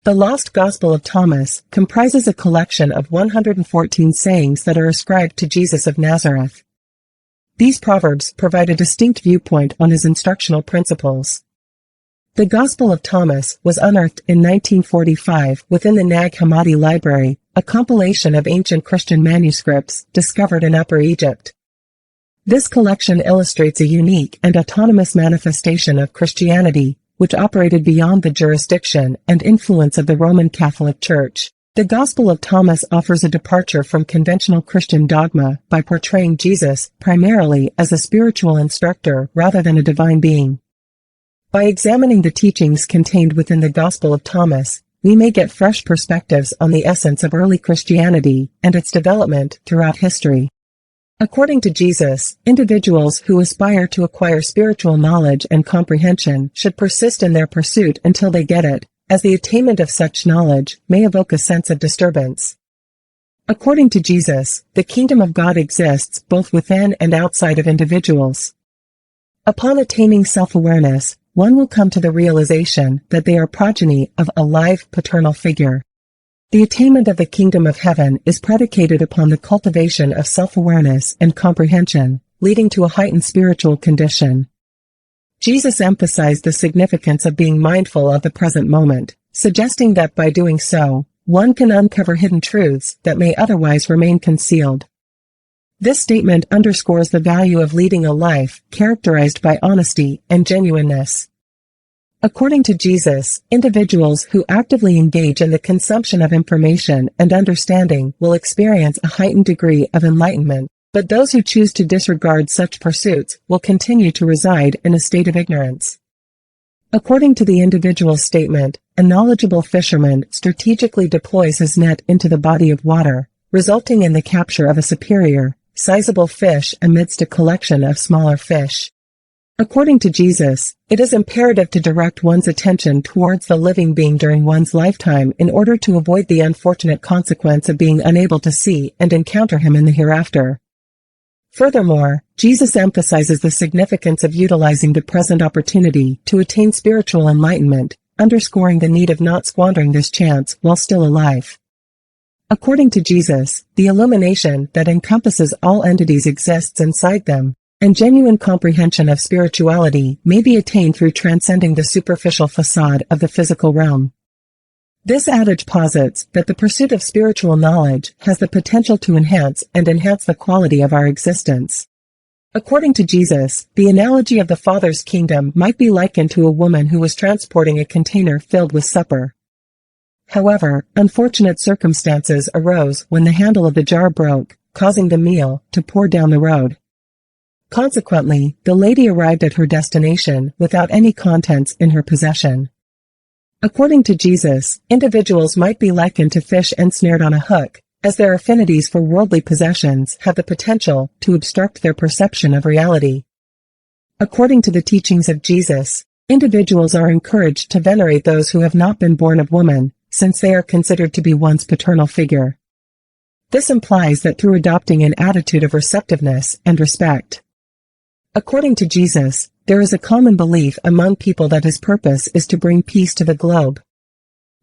The Lost Gospel of Thomas comprises a collection of 114 sayings that are ascribed to Jesus of Nazareth. These proverbs provide a distinct viewpoint on his instructional principles. The Gospel of Thomas was unearthed in 1945 within the Nag Hammadi Library, a compilation of ancient Christian manuscripts discovered in Upper Egypt. This collection illustrates a unique and autonomous manifestation of Christianity, which operated beyond the jurisdiction and influence of the Roman Catholic Church. The Gospel of Thomas offers a departure from conventional Christian dogma by portraying Jesus primarily as a spiritual instructor rather than a divine being. By examining the teachings contained within the Gospel of Thomas, we may get fresh perspectives on the essence of early Christianity and its development throughout history. According to Jesus, individuals who aspire to acquire spiritual knowledge and comprehension should persist in their pursuit until they get it, as the attainment of such knowledge may evoke a sense of disturbance. According to Jesus, the kingdom of God exists both within and outside of individuals. Upon attaining self-awareness, one will come to the realization that they are progeny of a live paternal figure. The attainment of the kingdom of heaven is predicated upon the cultivation of self-awareness and comprehension, leading to a heightened spiritual condition. Jesus emphasized the significance of being mindful of the present moment, suggesting that by doing so, one can uncover hidden truths that may otherwise remain concealed. This statement underscores the value of leading a life characterized by honesty and genuineness. According to Jesus, individuals who actively engage in the consumption of information and understanding will experience a heightened degree of enlightenment, but those who choose to disregard such pursuits will continue to reside in a state of ignorance. According to the individual's statement, a knowledgeable fisherman strategically deploys his net into the body of water, resulting in the capture of a superior, sizable fish amidst a collection of smaller fish. According to Jesus, it is imperative to direct one's attention towards the living being during one's lifetime in order to avoid the unfortunate consequence of being unable to see and encounter him in the hereafter. Furthermore, Jesus emphasizes the significance of utilizing the present opportunity to attain spiritual enlightenment, underscoring the need of not squandering this chance while still alive. According to Jesus, the illumination that encompasses all entities exists inside them, and genuine comprehension of spirituality may be attained through transcending the superficial facade of the physical realm. This adage posits that the pursuit of spiritual knowledge has the potential to enhance the quality of our existence. According to Jesus, the analogy of the Father's kingdom might be likened to a woman who was transporting a container filled with supper. However, unfortunate circumstances arose when the handle of the jar broke, causing the meal to pour down the road. Consequently, the lady arrived at her destination without any contents in her possession. According to Jesus, individuals might be likened to fish ensnared on a hook, as their affinities for worldly possessions have the potential to obstruct their perception of reality. According to the teachings of Jesus, individuals are encouraged to venerate those who have not been born of woman, since they are considered to be one's paternal figure. This implies that through adopting an attitude of receptiveness and respect. According to Jesus, there is a common belief among people that his purpose is to bring peace to the globe.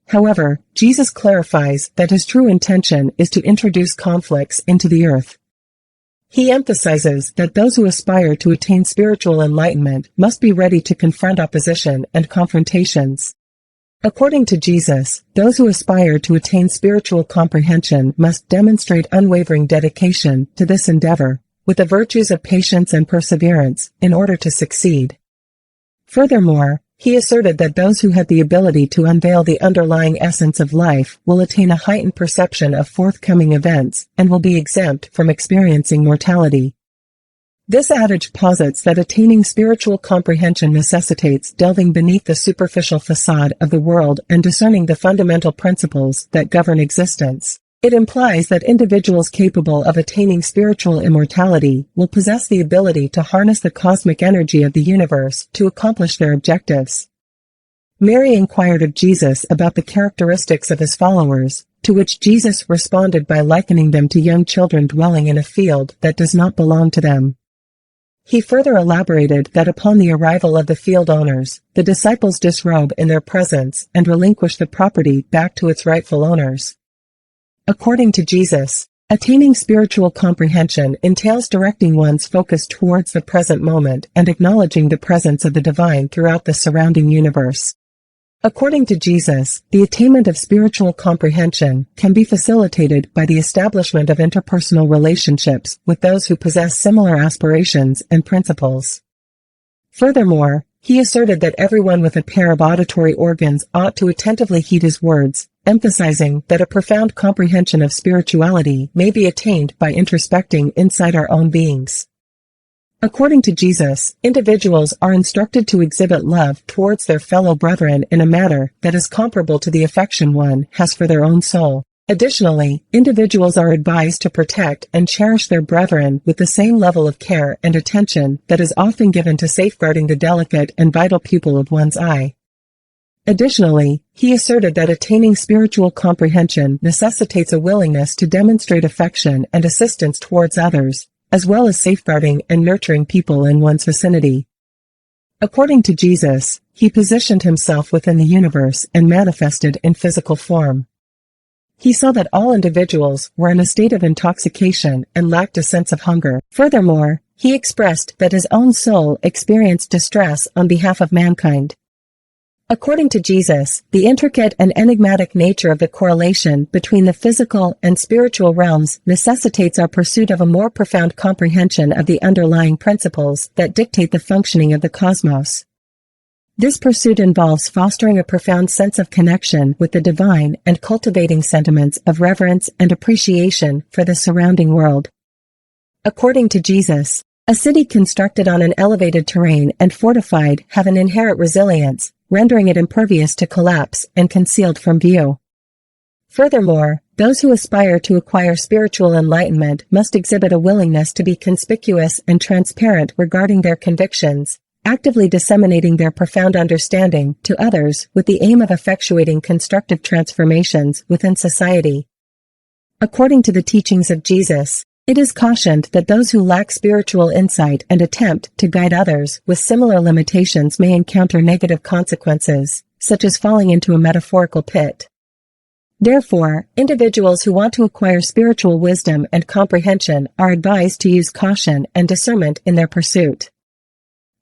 However, Jesus clarifies that his true intention is to introduce conflicts into the earth. He emphasizes that those who aspire to attain spiritual enlightenment must be ready to confront opposition and confrontations. According to Jesus, those who aspire to attain spiritual comprehension must demonstrate unwavering dedication to this endeavor, with the virtues of patience and perseverance, in order to succeed. Furthermore, he asserted that those who had the ability to unveil the underlying essence of life will attain a heightened perception of forthcoming events and will be exempt from experiencing mortality. This adage posits that attaining spiritual comprehension necessitates delving beneath the superficial facade of the world and discerning the fundamental principles that govern existence. It implies that individuals capable of attaining spiritual immortality will possess the ability to harness the cosmic energy of the universe to accomplish their objectives. Mary inquired of Jesus about the characteristics of his followers, to which Jesus responded by likening them to young children dwelling in a field that does not belong to them. He further elaborated that upon the arrival of the field owners, the disciples disrobe in their presence and relinquish the property back to its rightful owners. According to Jesus, attaining spiritual comprehension entails directing one's focus towards the present moment and acknowledging the presence of the divine throughout the surrounding universe. According to Jesus, the attainment of spiritual comprehension can be facilitated by the establishment of interpersonal relationships with those who possess similar aspirations and principles. Furthermore, he asserted that everyone with a pair of auditory organs ought to attentively heed his words, emphasizing that a profound comprehension of spirituality may be attained by introspecting inside our own beings. According to Jesus, individuals are instructed to exhibit love towards their fellow brethren in a manner that is comparable to the affection one has for their own soul. Additionally, individuals are advised to protect and cherish their brethren with the same level of care and attention that is often given to safeguarding the delicate and vital pupil of one's eye. Additionally, he asserted that attaining spiritual comprehension necessitates a willingness to demonstrate affection and assistance towards others, as well as safeguarding and nurturing people in one's vicinity. According to Jesus, he positioned himself within the universe and manifested in physical form. He saw that all individuals were in a state of intoxication and lacked a sense of hunger. Furthermore, he expressed that his own soul experienced distress on behalf of mankind. According to Jesus, the intricate and enigmatic nature of the correlation between the physical and spiritual realms necessitates our pursuit of a more profound comprehension of the underlying principles that dictate the functioning of the cosmos. This pursuit involves fostering a profound sense of connection with the divine and cultivating sentiments of reverence and appreciation for the surrounding world. According to Jesus, a city constructed on an elevated terrain and fortified have an inherent resilience, rendering it impervious to collapse and concealed from view. Furthermore, those who aspire to acquire spiritual enlightenment must exhibit a willingness to be conspicuous and transparent regarding their convictions, actively disseminating their profound understanding to others with the aim of effectuating constructive transformations within society. According to the teachings of Jesus, it is cautioned that those who lack spiritual insight and attempt to guide others with similar limitations may encounter negative consequences, such as falling into a metaphorical pit. Therefore, individuals who want to acquire spiritual wisdom and comprehension are advised to use caution and discernment in their pursuit.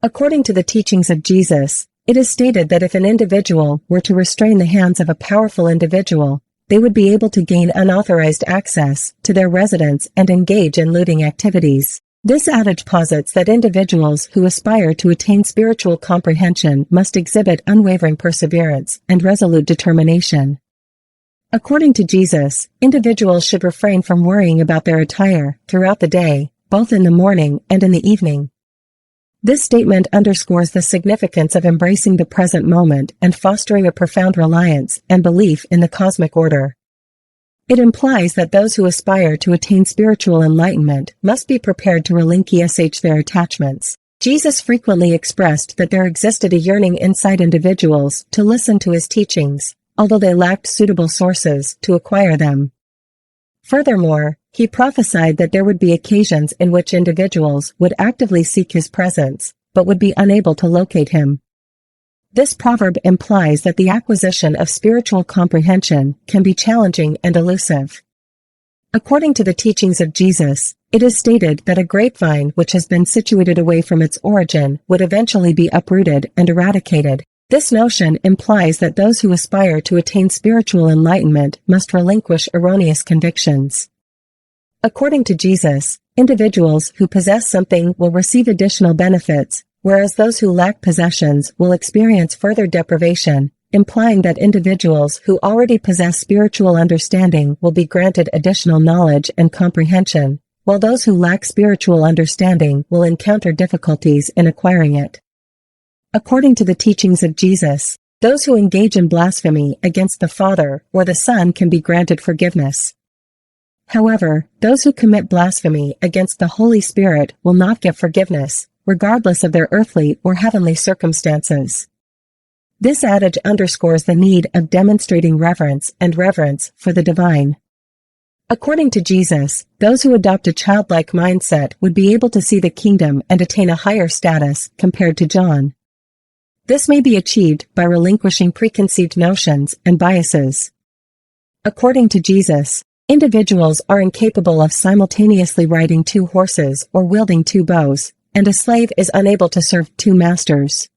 According to the teachings of Jesus, it is stated that if an individual were to restrain the hands of a powerful individual, they would be able to gain unauthorized access to their residence and engage in looting activities. This adage posits that individuals who aspire to attain spiritual comprehension must exhibit unwavering perseverance and resolute determination. According to Jesus, individuals should refrain from worrying about their attire throughout the day, both in the morning and in the evening. This statement underscores the significance of embracing the present moment and fostering a profound reliance and belief in the cosmic order. It implies that those who aspire to attain spiritual enlightenment must be prepared to relinquish their attachments. Jesus frequently expressed that there existed a yearning inside individuals to listen to his teachings, although they lacked suitable sources to acquire them. Furthermore, he prophesied that there would be occasions in which individuals would actively seek his presence, but would be unable to locate him. This proverb implies that the acquisition of spiritual comprehension can be challenging and elusive. According to the teachings of Jesus, it is stated that a grapevine which has been situated away from its origin would eventually be uprooted and eradicated. This notion implies that those who aspire to attain spiritual enlightenment must relinquish erroneous convictions. According to Jesus, individuals who possess something will receive additional benefits, whereas those who lack possessions will experience further deprivation, implying that individuals who already possess spiritual understanding will be granted additional knowledge and comprehension, while those who lack spiritual understanding will encounter difficulties in acquiring it. According to the teachings of Jesus, those who engage in blasphemy against the Father or the Son can be granted forgiveness. However, those who commit blasphemy against the Holy Spirit will not get forgiveness, regardless of their earthly or heavenly circumstances. This adage underscores the need of demonstrating reverence for the divine. According to Jesus, those who adopt a childlike mindset would be able to see the kingdom and attain a higher status compared to John. This may be achieved by relinquishing preconceived notions and biases. According to Jesus, individuals are incapable of simultaneously riding 2 horses or wielding 2 bows, and a slave is unable to serve 2 masters.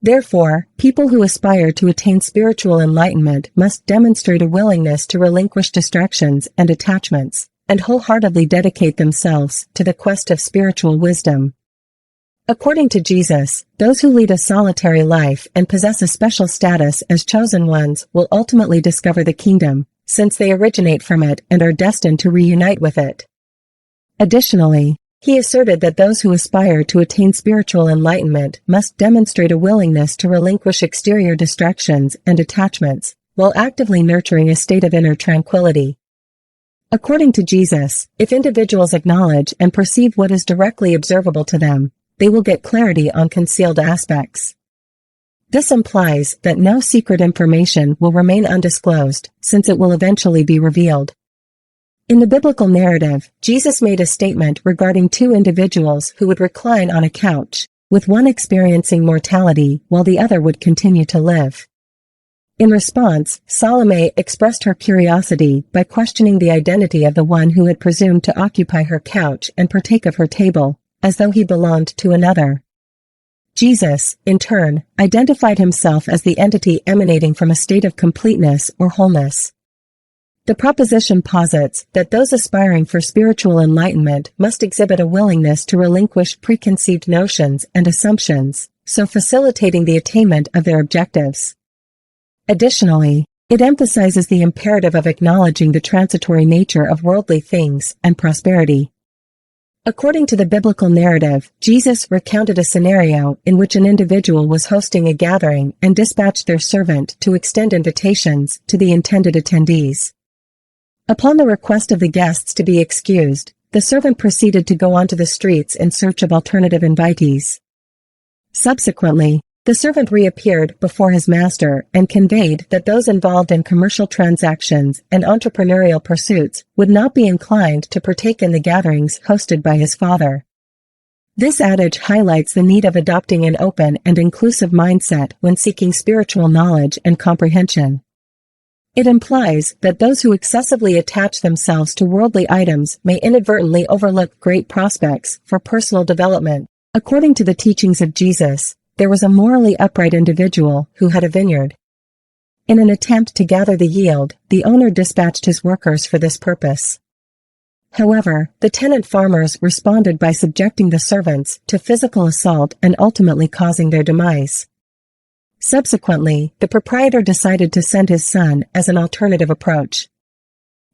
Therefore, people who aspire to attain spiritual enlightenment must demonstrate a willingness to relinquish distractions and attachments, and wholeheartedly dedicate themselves to the quest of spiritual wisdom. According to Jesus, those who lead a solitary life and possess a special status as chosen ones will ultimately discover the kingdom, since they originate from it and are destined to reunite with it. Additionally, he asserted that those who aspire to attain spiritual enlightenment must demonstrate a willingness to relinquish exterior distractions and attachments, while actively nurturing a state of inner tranquility. According to Jesus, if individuals acknowledge and perceive what is directly observable to them, they will get clarity on concealed aspects. This implies that no secret information will remain undisclosed, since it will eventually be revealed. In the biblical narrative, Jesus made a statement regarding 2 individuals who would recline on a couch, with one experiencing mortality while the other would continue to live. In response, Salome expressed her curiosity by questioning the identity of the one who had presumed to occupy her couch and partake of her table, as though he belonged to another. Jesus, in turn, identified himself as the entity emanating from a state of completeness or wholeness. The proposition posits that those aspiring for spiritual enlightenment must exhibit a willingness to relinquish preconceived notions and assumptions, so facilitating the attainment of their objectives. Additionally, it emphasizes the imperative of acknowledging the transitory nature of worldly things and prosperity. According to the biblical narrative, Jesus recounted a scenario in which an individual was hosting a gathering and dispatched their servant to extend invitations to the intended attendees. Upon the request of the guests to be excused, the servant proceeded to go onto the streets in search of alternative invitees. Subsequently, the servant reappeared before his master and conveyed that those involved in commercial transactions and entrepreneurial pursuits would not be inclined to partake in the gatherings hosted by his father. This adage highlights the need of adopting an open and inclusive mindset when seeking spiritual knowledge and comprehension. It implies that those who excessively attach themselves to worldly items may inadvertently overlook great prospects for personal development. According to the teachings of Jesus, there was a morally upright individual who had a vineyard. In an attempt to gather the yield, the owner dispatched his workers for this purpose. However, the tenant farmers responded by subjecting the servants to physical assault and ultimately causing their demise. Subsequently, the proprietor decided to send his son as an alternative approach.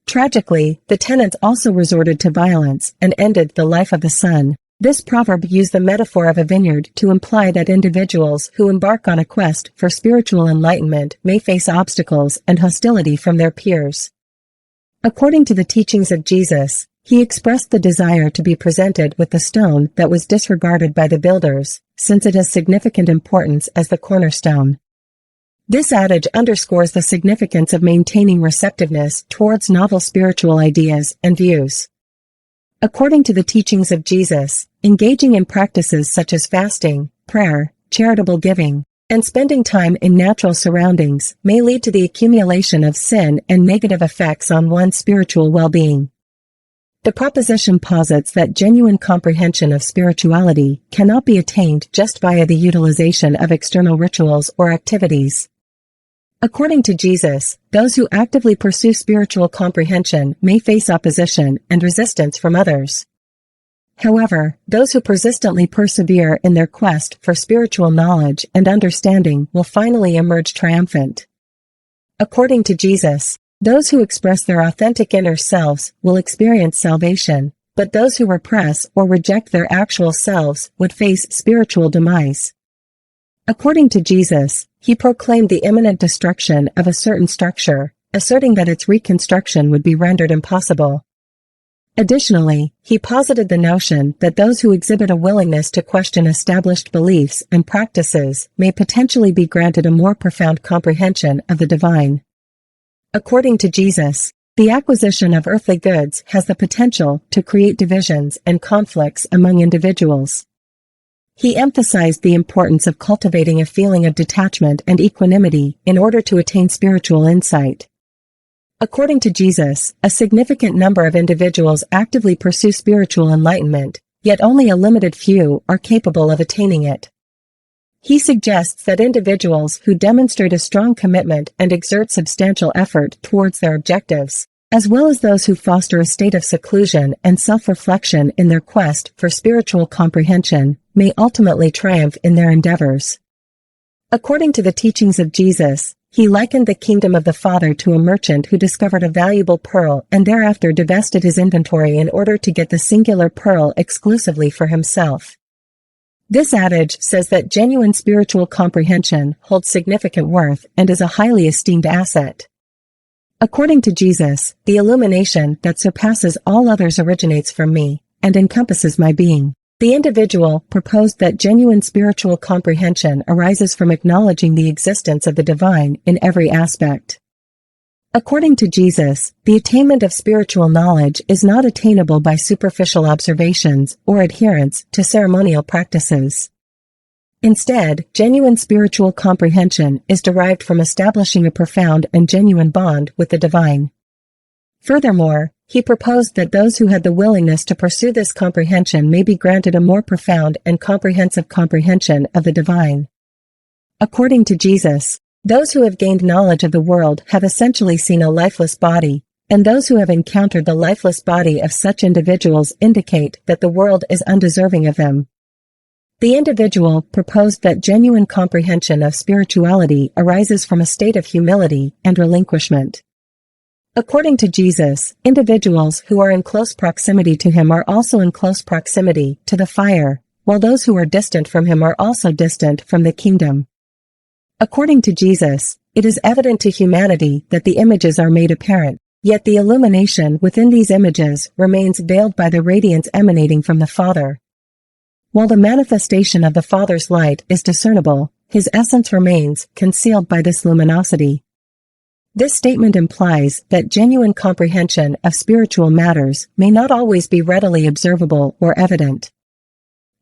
Tragically, the tenants also resorted to violence and ended the life of the son. This proverb used the metaphor of a vineyard to imply that individuals who embark on a quest for spiritual enlightenment may face obstacles and hostility from their peers. According to the teachings of Jesus, he expressed the desire to be presented with the stone that was disregarded by the builders, since it has significant importance as the cornerstone. This adage underscores the significance of maintaining receptiveness towards novel spiritual ideas and views. According to the teachings of Jesus, engaging in practices such as fasting, prayer, charitable giving, and spending time in natural surroundings may lead to the accumulation of sin and negative effects on one's spiritual well-being. The proposition posits that genuine comprehension of spirituality cannot be attained just via the utilization of external rituals or activities. According to Jesus, those who actively pursue spiritual comprehension may face opposition and resistance from others. However, those who persistently persevere in their quest for spiritual knowledge and understanding will finally emerge triumphant. According to Jesus, those who express their authentic inner selves will experience salvation, but those who repress or reject their actual selves would face spiritual demise. According to Jesus, he proclaimed the imminent destruction of a certain structure, asserting that its reconstruction would be rendered impossible. Additionally, he posited the notion that those who exhibit a willingness to question established beliefs and practices may potentially be granted a more profound comprehension of the divine. According to Jesus, The acquisition of earthly goods has the potential to create divisions and conflicts among individuals. He emphasized the importance of cultivating a feeling of detachment and equanimity in order to attain spiritual insight. According to Jesus, a significant number of individuals actively pursue spiritual enlightenment, yet only a limited few are capable of attaining it. He suggests that individuals who demonstrate a strong commitment and exert substantial effort towards their objectives, as well as those who foster a state of seclusion and self-reflection in their quest for spiritual comprehension, may ultimately triumph in their endeavors. According to the teachings of Jesus, he likened the kingdom of the Father to a merchant who discovered a valuable pearl and thereafter divested his inventory in order to get the singular pearl exclusively for himself. This adage says that genuine spiritual comprehension holds significant worth and is a highly esteemed asset. According to Jesus, the illumination that surpasses all others originates from me and encompasses my being. The individual proposed that genuine spiritual comprehension arises from acknowledging the existence of the divine in every aspect. According to Jesus, the attainment of spiritual knowledge is not attainable by superficial observations or adherence to ceremonial practices. Instead, genuine spiritual comprehension is derived from establishing a profound and genuine bond with the divine. Furthermore, he proposed that those who had the willingness to pursue this comprehension may be granted a more profound and comprehensive comprehension of the divine. According to Jesus, those who have gained knowledge of the world have essentially seen a lifeless body, and those who have encountered the lifeless body of such individuals indicate that the world is undeserving of them. The individual proposed that genuine comprehension of spirituality arises from a state of humility and relinquishment. According to Jesus, individuals who are in close proximity to him are also in close proximity to the fire, while those who are distant from him are also distant from the kingdom. According to Jesus, it is evident to humanity that the images are made apparent, yet the illumination within these images remains veiled by the radiance emanating from the Father. While the manifestation of the Father's light is discernible, his essence remains concealed by this luminosity. This statement implies that genuine comprehension of spiritual matters may not always be readily observable or evident.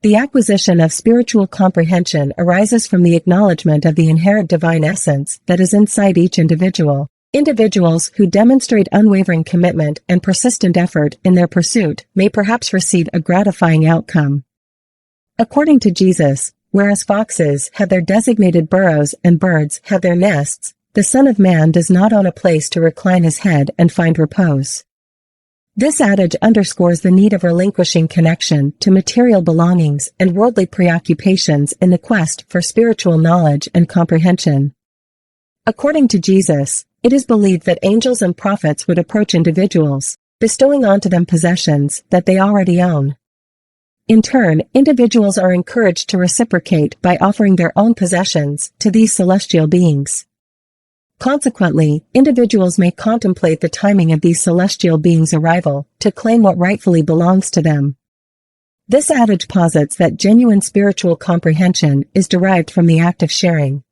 The acquisition of spiritual comprehension arises from the acknowledgement of the inherent divine essence that is inside each individual. Individuals who demonstrate unwavering commitment and persistent effort in their pursuit may perhaps receive a gratifying outcome. According to Jesus, whereas foxes have their designated burrows and birds have their nests, the Son of Man does not own a place to recline his head and find repose. This adage underscores the need of relinquishing connection to material belongings and worldly preoccupations in the quest for spiritual knowledge and comprehension. According to Jesus, it is believed that angels and prophets would approach individuals, bestowing onto them possessions that they already own. In turn, individuals are encouraged to reciprocate by offering their own possessions to these celestial beings. Consequently, individuals may contemplate the timing of these celestial beings' arrival to claim what rightfully belongs to them. This adage posits that genuine spiritual comprehension is derived from the act of sharing.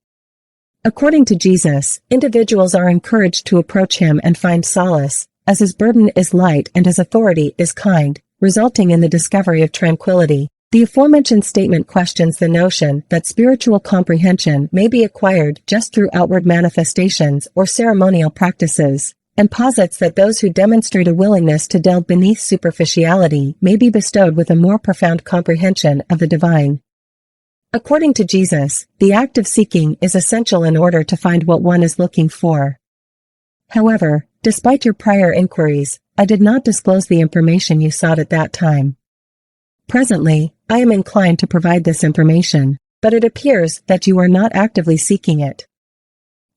According to Jesus, individuals are encouraged to approach him and find solace, as his burden is light and his authority is kind, resulting in the discovery of tranquility. The aforementioned statement questions the notion that spiritual comprehension may be acquired just through outward manifestations or ceremonial practices, and posits that those who demonstrate a willingness to delve beneath superficiality may be bestowed with a more profound comprehension of the divine. According to Jesus, the act of seeking is essential in order to find what one is looking for. However, despite your prior inquiries, I did not disclose the information you sought at that time. Presently, I am inclined to provide this information, but it appears that you are not actively seeking it.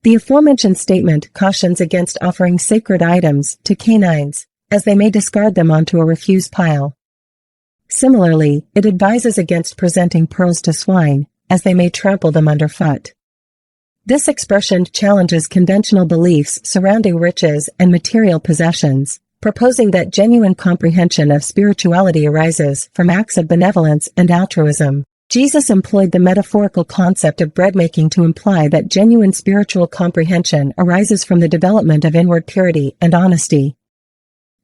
The aforementioned statement cautions against offering sacred items to canines, as they may discard them onto a refuse pile. Similarly, it advises against presenting pearls to swine, as they may trample them underfoot. This expression challenges conventional beliefs surrounding riches and material possessions, proposing that genuine comprehension of spirituality arises from acts of benevolence and altruism. Jesus employed the metaphorical concept of bread-making to imply that genuine spiritual comprehension arises from the development of inward purity and honesty.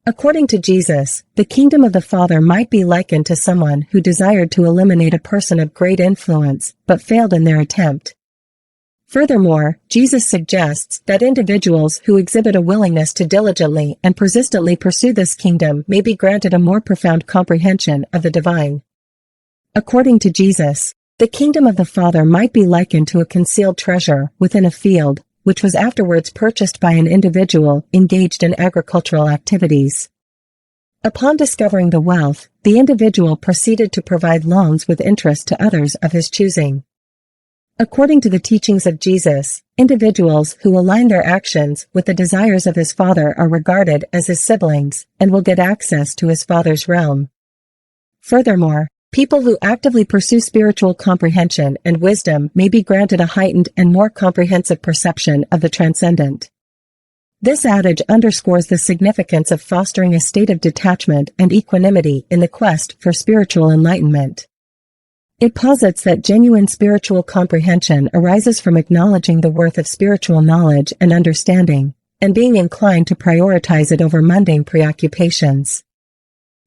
According to Jesus, the kingdom of the Father might be likened to someone who desired to eliminate a person of great influence, but failed in their attempt. Furthermore, Jesus suggests that individuals who exhibit a willingness to diligently and persistently pursue this kingdom may be granted a more profound comprehension of the divine. According to Jesus, the kingdom of the Father might be likened to a concealed treasure within a field, which was afterwards purchased by an individual engaged in agricultural activities. Upon discovering the wealth, the individual proceeded to provide loans with interest to others of his choosing. According to the teachings of Jesus, individuals who align their actions with the desires of his Father are regarded as his siblings and will get access to his Father's realm. Furthermore, people who actively pursue spiritual comprehension and wisdom may be granted a heightened and more comprehensive perception of the transcendent. This adage underscores the significance of fostering a state of detachment and equanimity in the quest for spiritual enlightenment. It posits that genuine spiritual comprehension arises from acknowledging the worth of spiritual knowledge and understanding, and being inclined to prioritize it over mundane preoccupations.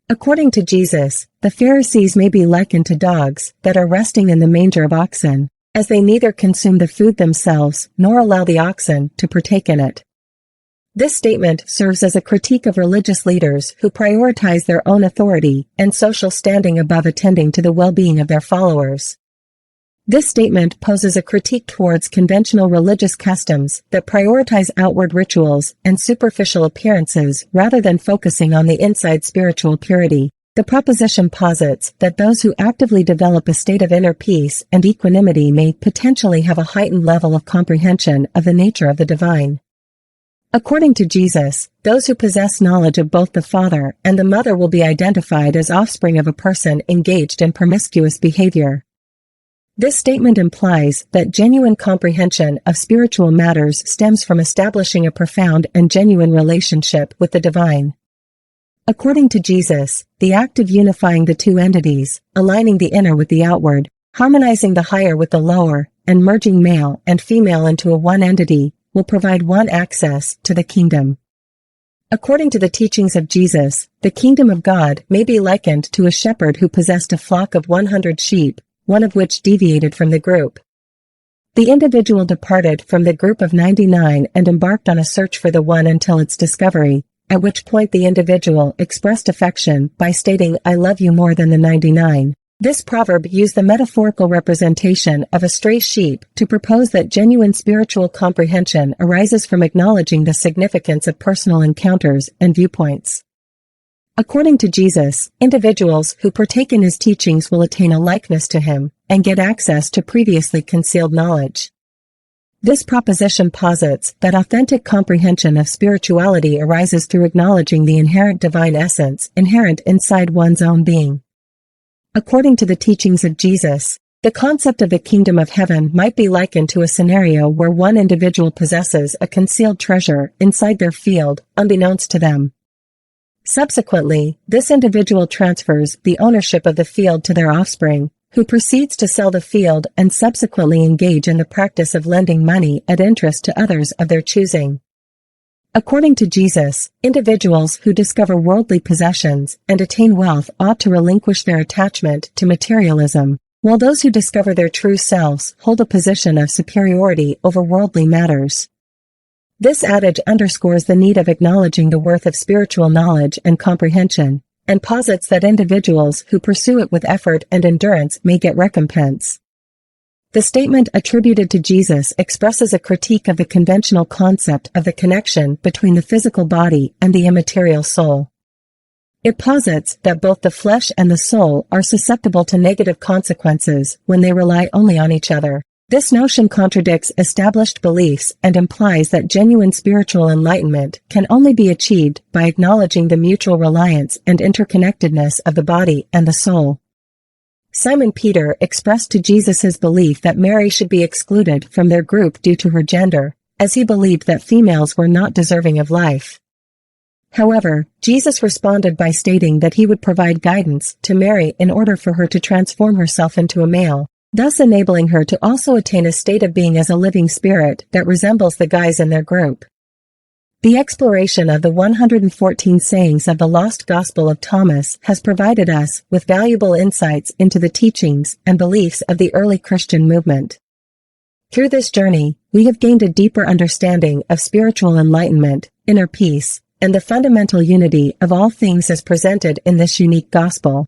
According to Jesus, the Pharisees may be likened to dogs that are resting in the manger of oxen, as they neither consume the food themselves nor allow the oxen to partake in it. This statement serves as a critique of religious leaders who prioritize their own authority and social standing above attending to the well-being of their followers. This statement poses a critique towards conventional religious customs that prioritize outward rituals and superficial appearances rather than focusing on the inside spiritual purity. The proposition posits that those who actively develop a state of inner peace and equanimity may potentially have a heightened level of comprehension of the nature of the divine. According to Jesus, those who possess knowledge of both the Father and the Mother will be identified as offspring of a person engaged in promiscuous behavior. This statement implies that genuine comprehension of spiritual matters stems from establishing a profound and genuine relationship with the divine. According to Jesus, the act of unifying the two entities, aligning the inner with the outward, harmonizing the higher with the lower, and merging male and female into a one entity, will provide one access to the kingdom. According to the teachings of Jesus, the kingdom of God may be likened to a shepherd who possessed a flock of 100 sheep, one of which deviated from the group. The individual departed from the group of 99 and embarked on a search for the one until its discovery, at which point the individual expressed affection by stating, "I love you more than the 99. This proverb used the metaphorical representation of a stray sheep to propose that genuine spiritual comprehension arises from acknowledging the significance of personal encounters and viewpoints. According to Jesus, individuals who partake in his teachings will attain a likeness to him and get access to previously concealed knowledge. This proposition posits that authentic comprehension of spirituality arises through acknowledging the inherent divine essence inherent inside one's own being. According to the teachings of Jesus, the concept of the kingdom of heaven might be likened to a scenario where one individual possesses a concealed treasure inside their field, unbeknownst to them. Subsequently, this individual transfers the ownership of the field to their offspring, who proceeds to sell the field and subsequently engage in the practice of lending money at interest to others of their choosing. According to Jesus, individuals who discover worldly possessions and attain wealth ought to relinquish their attachment to materialism, while those who discover their true selves hold a position of superiority over worldly matters. This adage underscores the need of acknowledging the worth of spiritual knowledge and comprehension, and posits that individuals who pursue it with effort and endurance may get recompense. The statement attributed to Jesus expresses a critique of the conventional concept of the connection between the physical body and the immaterial soul. It posits that both the flesh and the soul are susceptible to negative consequences when they rely only on each other. This notion contradicts established beliefs and implies that genuine spiritual enlightenment can only be achieved by acknowledging the mutual reliance and interconnectedness of the body and the soul. Simon Peter expressed to Jesus his belief that Mary should be excluded from their group due to her gender, as he believed that females were not deserving of life. However, Jesus responded by stating that he would provide guidance to Mary in order for her to transform herself into a male, thus enabling her to also attain a state of being as a living spirit that resembles the guys in their group. The exploration of the 114 sayings of the Lost Gospel of Thomas has provided us with valuable insights into the teachings and beliefs of the early Christian movement. Through this journey, we have gained a deeper understanding of spiritual enlightenment, inner peace, and the fundamental unity of all things as presented in this unique gospel.